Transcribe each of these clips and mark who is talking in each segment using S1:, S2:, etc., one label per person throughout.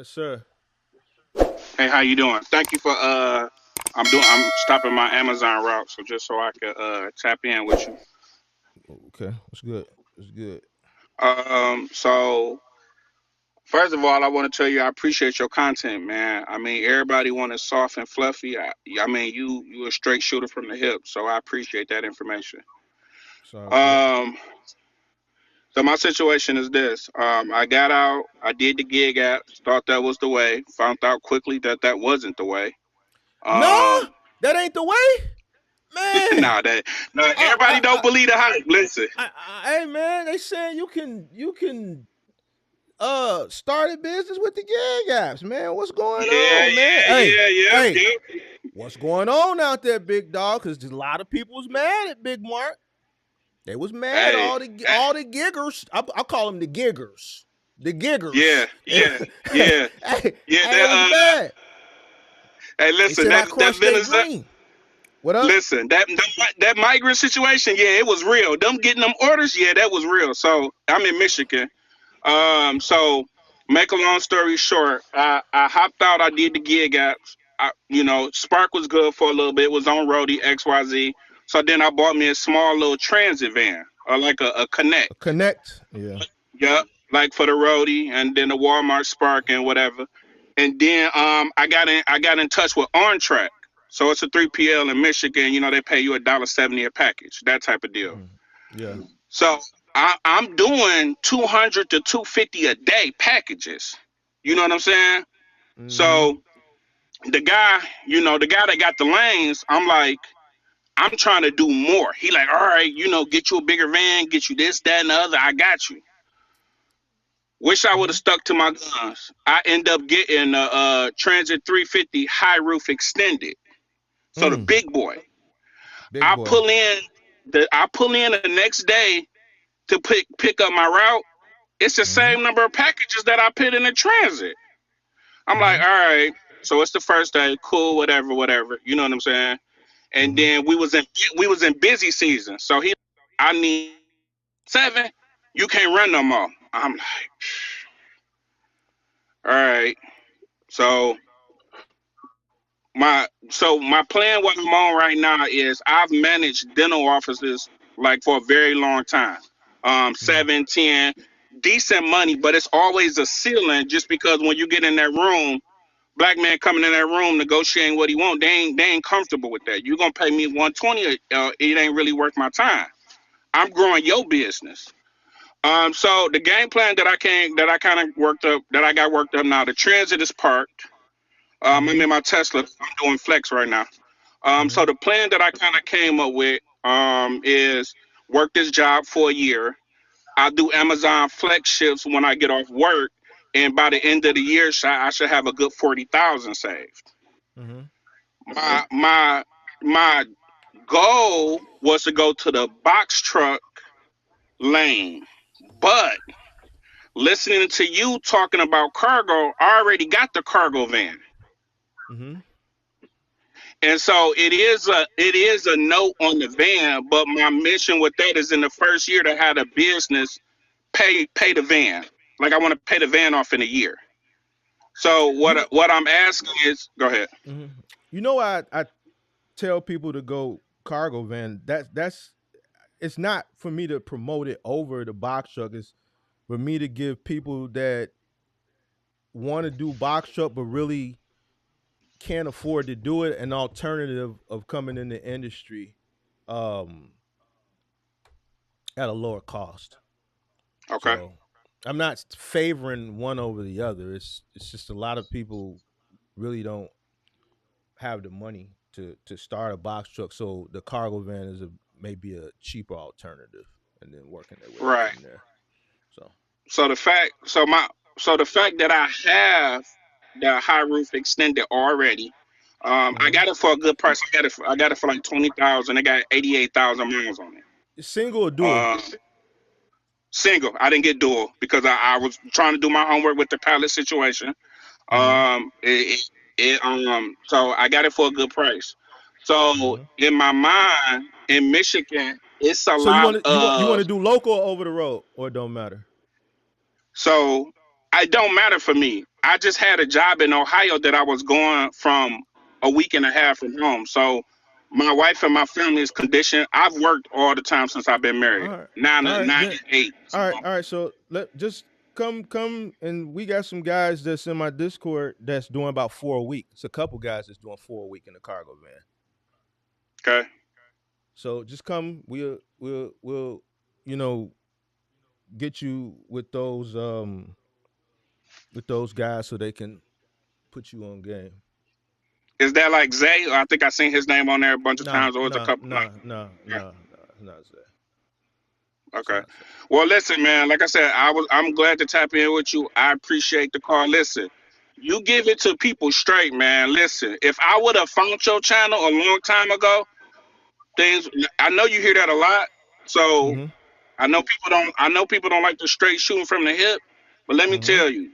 S1: Yes, sir.
S2: Hey, how you doing? Thank you for I'm stopping my Amazon route so just so I could tap in with you.
S1: Okay, that's good. That's good.
S2: So first of all, I want to tell you I appreciate your content, man. I mean, everybody want it soft and fluffy. I mean, you a straight shooter from the hip, so I appreciate that information.
S1: It's all good.
S2: Um, so my situation is this: I got out, I did the gig app, thought that was the way, found out quickly that that wasn't the way.
S1: No,
S2: Um,
S1: that ain't the way, man.
S2: nah, that no,
S1: Uh,
S2: everybody
S1: uh,
S2: don't
S1: uh,
S2: believe the hype. Listen.
S1: hey, man, they saying you can start a business with the gig apps, man. What's going
S2: Yeah,
S1: on, man?
S2: yeah,
S1: Hey,
S2: yeah, yeah,
S1: hey,
S2: yeah.
S1: what's going on out there, big dog? Because a lot of people was mad at Big Mark. They was mad.
S2: Hey,
S1: All the giggers. I call them the giggers. The
S2: yeah,
S1: giggers.
S2: yeah,
S1: Hey,
S2: yeah,
S1: hey,
S2: yeah.
S1: they was mad.
S2: Hey,
S1: They
S2: listen,
S1: said I
S2: that
S1: crushed their
S2: Venezuela,
S1: dream. What up?
S2: listen, that migrant situation, yeah, it was real. Them getting them orders, yeah, that was real. So I'm in Michigan. So make a long story short, I hopped out. I did the gig apps. Spark was good for a little bit. It was on Roadie XYZ. So then I bought me a small little transit van, or like a Connect.
S1: A connect. Yeah.
S2: Yep, like for the roadie and then the Walmart Spark and whatever. And then I got in touch with OnTrack. So it's a 3PL in Michigan. They pay you $1.70 a package, that type of deal.
S1: Mhm. Yeah.
S2: So I'm doing 200 to 250 a day packages. You know what I'm saying?
S1: Mm-hmm.
S2: So the guy that got the lanes, I'm like, I'm trying to do more. He like, all right, get you a bigger van, get you this, that, and the other. I got you. Wish I would have
S1: Mm-hmm.
S2: stuck to my guns. I end up getting a, Transit 350 high roof extended. So the
S1: Mm.
S2: big boy.
S1: Big
S2: I
S1: boy.
S2: pull in I pull in the next day to pick up my route. It's the
S1: Mm-hmm.
S2: same number of packages that I put in the transit. I'm
S1: Mm-hmm.
S2: like, all right. So it's the first day, cool, whatever, whatever. You know what I'm saying? And
S1: Mm-hmm.
S2: then we was in busy season. So I need 7. You can't run no more. I'm like, all right. So my plan what I'm on right now is I've managed dental offices like for a very long time.
S1: Mm.
S2: 7, 10, decent money, but it's always a ceiling just because when you get in that room, black man coming in that room negotiating what he want, they ain't comfortable with that. You gonna pay me 120, it ain't really worth my time. I'm growing your business. So the game plan that I kind of worked up that I got worked up now. The transit is parked. I'm
S1: Mm-hmm.
S2: in my Tesla. I'm doing flex right now.
S1: Mm-hmm.
S2: So the plan that I kind of came up with is work this job for a year. I'll do Amazon flex shifts when I get off work, and by the end of the year, I should have a good 40,000 saved.
S1: Mm-hmm.
S2: My goal was to go to the box truck lane, but listening to you talking about cargo, I already got the cargo van.
S1: Mm-hmm.
S2: And so it is a note on the van, but my mission with that is in the first year to have a business pay the van. Like I want to pay the van off in a year. So
S1: You
S2: what
S1: know.
S2: what I'm asking is, go ahead.
S1: Mm-hmm. You know. I tell people to go cargo van. That's it's not for me to promote it over the box truck. It's for me to give people that want to do box truck but really can't afford to do it an alternative of coming in the industry um, at a lower cost.
S2: Okay.
S1: So I'm not favoring one over the other. It's just a lot of people really don't have the money to start a box truck. So the cargo van is a maybe a cheaper alternative, and then working their way up
S2: Right.
S1: from there. So.
S2: So the fact that I have the high roof extended already, I
S1: Mm-hmm.
S2: got it for a good price. I got it for like 20,000. It got 88,000 miles on it.
S1: Single or dual?
S2: Uh, Single. I didn't get dual because I was trying to do my homework with the pallet situation.
S1: Mm-hmm.
S2: So I got it for a good price. So
S1: Mm-hmm.
S2: in my mind, in Michigan, it's a
S1: So you
S2: lot
S1: want to
S2: of
S1: do local or over the road, or it don't matter?
S2: so it don't matter for me. I just had a job in Ohio that I was going from a week and a half from home. So my wife and my family is conditioned. I've worked all the time since I've been
S1: All
S2: married.
S1: right,
S2: Nine,
S1: all right,
S2: nine,
S1: then.
S2: and eight. So,
S1: All right. So let just come, and we got some guys that's in my Discord that's doing about 4 a week. It's a couple guys that's doing 4 a week in the cargo van.
S2: okay.
S1: So just come. We'll you know get you with those guys so they can put you on game.
S2: Is that like Zay? I think I seen his name on there a bunch of
S1: Nah,
S2: times, or it's a
S1: nah,
S2: couple.
S1: nah, nah, nah, nah. It's not that. It's
S2: Okay.
S1: not that.
S2: Well, listen, man. Like I said, I'm glad to tap in with you. I appreciate the call. Listen, you give it to people straight, man. Listen, if I would have found your channel a long time ago, things. I know you hear that a lot, so
S1: Mm-hmm.
S2: I know people don't like the straight shooting from the hip, but let me
S1: Mm-hmm.
S2: tell you,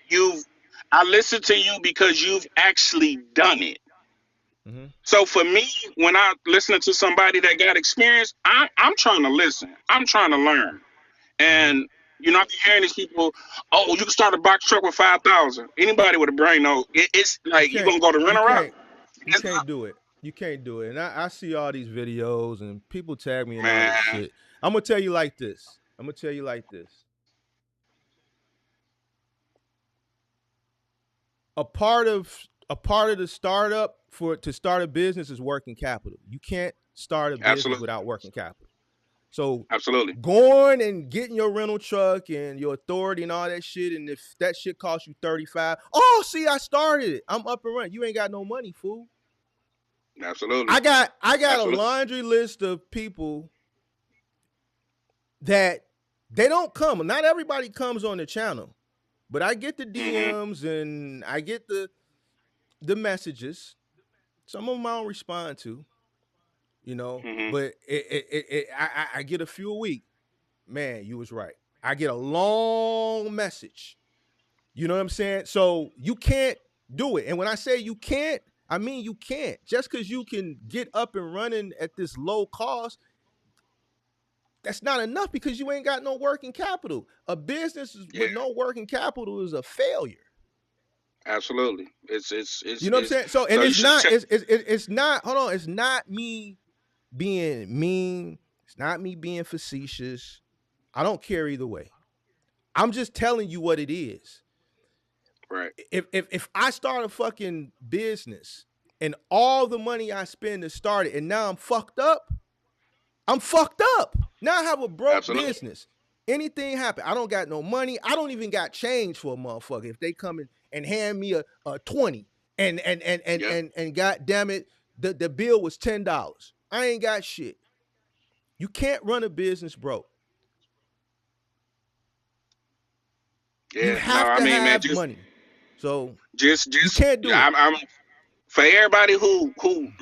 S2: you've. I listen to you because you've actually done it.
S1: Mm-hmm.
S2: So for me, when I listen to somebody that got experience, I'm trying to listen. I'm trying to learn.
S1: Mm-hmm.
S2: And I'm hearing these people, oh, you can start a box truck with 5,000. Anybody with a brain knows it's
S1: You
S2: like you
S1: can't.
S2: gonna go to rent
S1: You
S2: a rock.
S1: can't. You
S2: It's
S1: can't
S2: not,
S1: do it. You can't do it. And I see all these videos and people tag me and all this
S2: man.
S1: shit. I'm gonna tell you like this. I'm gonna tell you like this. A part of the startup for to start a business is working capital. You can't start a business
S2: Absolutely,
S1: without working capital. So
S2: absolutely.
S1: going and getting your rental truck and your authority and all that shit, and if that shit costs you 35, oh see, I started it. I'm up and running. You ain't got no money, fool.
S2: Absolutely.
S1: I got a
S2: Absolutely.
S1: laundry list of people that they don't come. Not everybody comes on the channel, but I get the
S2: Mhm.
S1: DMs and I get the messages. Some of them I don't respond to,
S2: Mhm.
S1: but I get a few a week. Man, you was right. I get a long message. You know what I'm saying? So you can't do it. And when I say you can't, I mean you can't. Just because you can get up and running at this low cost, that's not enough because you ain't got no working capital. A business
S2: Yeah.
S1: with no working capital is a failure.
S2: Absolutely. It's
S1: You
S2: it's
S1: know what I'm
S2: it's
S1: saying? So, and
S2: so you
S1: it's
S2: should
S1: not,
S2: check.
S1: it's not, hold on, it's not me being mean. It's not me being facetious. I don't care either way. I'm just telling you what it is.
S2: Right.
S1: If I start a fucking business and all the money I spend to start it and now I'm fucked up, I'm fucked up. Now I have a broke
S2: Absolutely.
S1: business. Anything happen, I don't got no money. I don't even got change for a motherfucker. If they come in and hand me a 20
S2: Yep.
S1: and god damn it, the bill was $10. I ain't got shit. You can't run a business broke. You
S2: Yeah. No,
S1: have
S2: I
S1: to
S2: mean, man,
S1: have
S2: just
S1: money. So you
S2: just
S1: can't do it.
S2: I'm for everybody who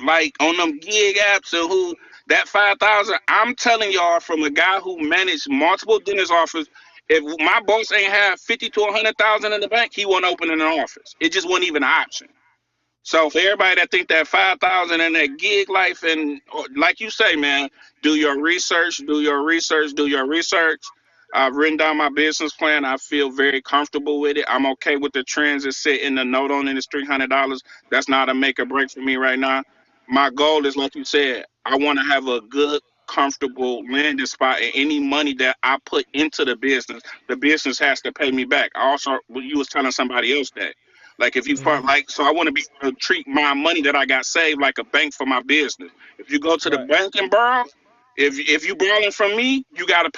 S2: like on them gig apps and who that 5,000. I'm telling y'all from a guy who managed multiple dentist offices. If my boss ain't have 50 to 100,000 in the bank, he won't open an office. It just wasn't even an option. So for everybody that think that 5,000 and that gig life and like you say, man, do your research, do your research, do your research. I've written down my business plan. I feel very comfortable with it. I'm okay with the trends that sit in the note on it is $300. That's not a make or break for me right now. My goal is, like you said, I want to have a good, comfortable landing spot, and any money that I put into the business has to pay me back. I also, well, you was telling somebody else that. Like if you
S1: Mm-hmm.
S2: part like so I want to be treat my money that I got saved like a bank for my business. If you go to the
S1: Right.
S2: bank and borrow, if you borrowing from me, you gotta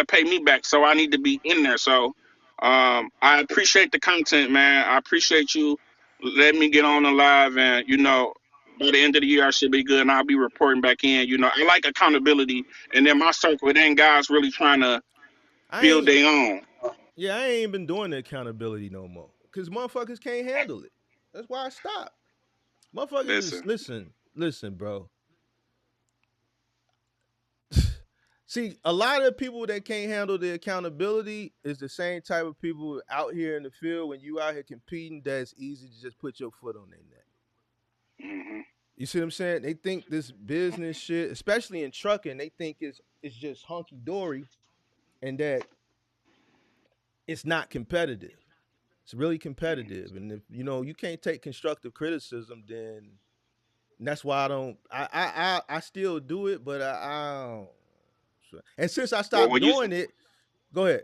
S2: pay me back. So I need to be in there. So I appreciate the content, man. I appreciate you letting me get on the live and by the end of the year I should be good and I'll be reporting back in. I like accountability and in my circle it ain't guys really trying to
S1: I
S2: build
S1: ain't
S2: their own.
S1: Yeah, I ain't been doing the accountability no more. Cause motherfuckers can't handle it. That's why I stopped. Motherfuckers is
S2: Listen.
S1: listen, bro. See, a lot of people that can't handle the accountability is the same type of people out here in the field when you out here competing that's easy to just put your foot on their neck.
S2: Hmm.
S1: You see what I'm saying? They think this business shit, especially in trucking, they think it's just hunky dory and that it's not competitive. It's really competitive, and if you can't take constructive criticism, then that's why I don't. I still do it, but I don't. And since I
S2: Well,
S1: stopped
S2: when you
S1: doing it, go ahead.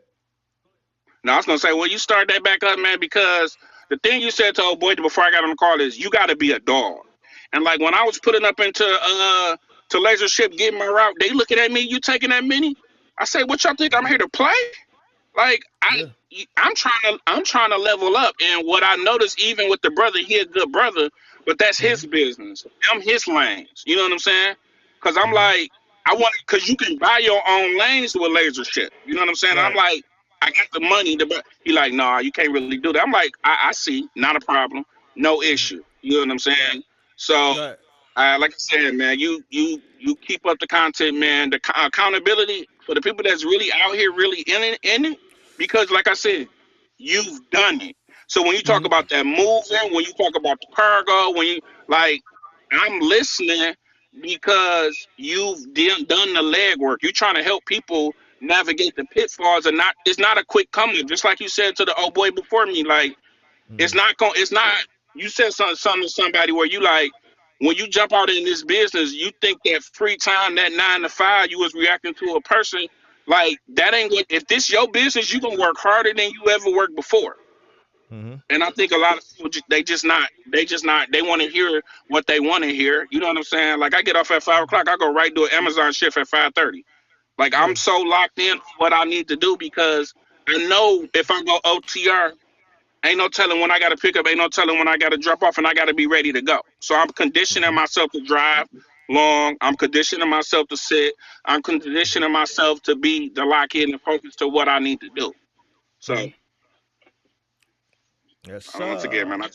S2: now I was gonna say, well, you start that back up, man, because the thing you said to old boy before I got on the call is you got to be a dog. And like when I was putting up into to laser ship getting my route, they looking at me, you taking that mini? I say, what y'all think I'm
S1: Hmm.
S2: here to play? Like
S1: Yeah.
S2: I'm trying to level up, and what I noticed even with the brother, he a good brother, but that's his
S1: Hmm.
S2: business, them his lanes. You know what I'm saying? Because I'm
S1: Hmm.
S2: like, I want because you can buy your own lanes with laser shit. You know what I'm saying? And I'm
S1: Right.
S2: like, I got the money to buy. He like, nah, you can't really do that. I'm like, I see, not a problem, no
S1: Hmm.
S2: issue. You know what I'm
S1: Right.
S2: saying? So
S1: Right.
S2: like I said, man, you keep up the content, man. The accountability for the people that's really out here, really in it, because like I said, you've done it. So when you talk
S1: Hmm.
S2: about that moving, when you talk about the cargo, when you like, I'm listening because you've done the legwork. You're trying to help people navigate the pitfalls, and not it's not a quick come up. Just like you said to the old boy before me, like it's
S1: Hmm.
S2: not going. It's not. You said something to somebody where you like when you jump out in this business, you think that free time, that 9 to 5, you was reacting to a person like that ain't what. If this your business, you gonna work harder than you ever worked before.
S1: Hmm.
S2: And I think a lot of people they just not they want to hear what they want to hear. You know what I'm saying? Like I get off at 5 o'clock, I go right do an Amazon shift at 5:30. Like
S1: Yeah.
S2: I'm so locked in on what I need to do because I know if I go OTR, ain't no telling when I got to pick up. Ain't no telling when I got to drop off, and I got to be ready to go. So I'm conditioning
S1: Hmm.
S2: myself to drive long. I'm conditioning myself to sit. I'm conditioning myself to be to lock in and focus to what I need to do. So
S1: Hmm. Yes,
S2: once again,
S1: sir.
S2: man,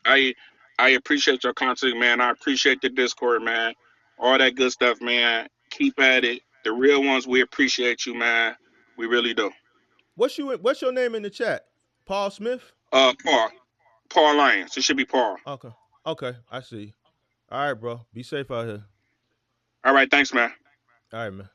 S2: I I appreciate your content, man. I appreciate the Discord, man. All that good stuff, man. Keep at it. The real ones, we appreciate you, man. We really do.
S1: What's your name in the chat? Paul Smith.
S2: Paul Lyons. It should be Paul.
S1: Okay. Okay. I see. All right, bro. Be safe out here.
S2: All right, thanks, man.
S1: All right, man.